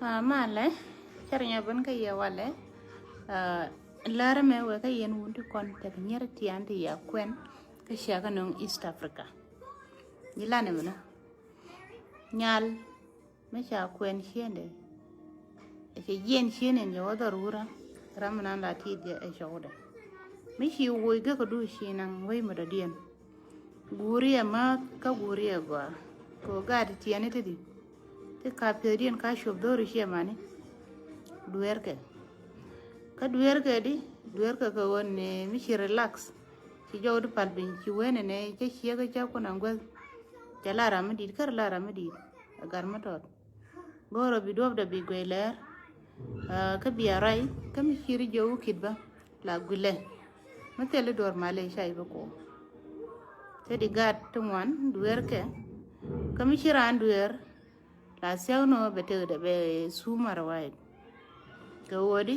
male charnya ban ka ya wale lara me we ka yen wundi kon te nyer ti andi ya kwen ka shaga non East Africa yilane mana nyal me sha kwen shende e yen shene yo darura ramana la ti de e shoda me shi wo ga ko du shi nan wai madadiyan guriya ma ka guriya ba ko ga ti ani ti te ka perian ka shob do ri shemani duerke ka duerke di duerke ko wonne mi shi relax ci jawdu palbin ci wene ne ci ciega ca ko nangol ca lara ma di kar lara ma di agar ma tot goro bi dob da bi goyler ka biya rai ka mi shiri jowu kidba la gule ma tele dor male shay ba ko te di gat tumwan duerke ka mi shiran duer la sewno bete de be sumar wai ko wodi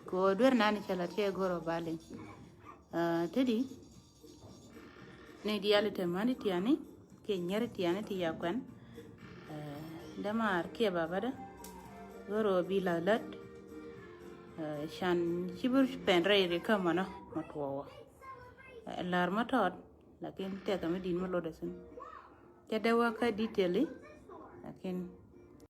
ko duer nani chala te goro bale tedi ne dialite mani tiani ke nyari tiani ti yakwan damar ke babada goro bila lat shan chibur penre re kamana matwa lar matot lakin te kamedin malo desun ke dawa ka detail lakin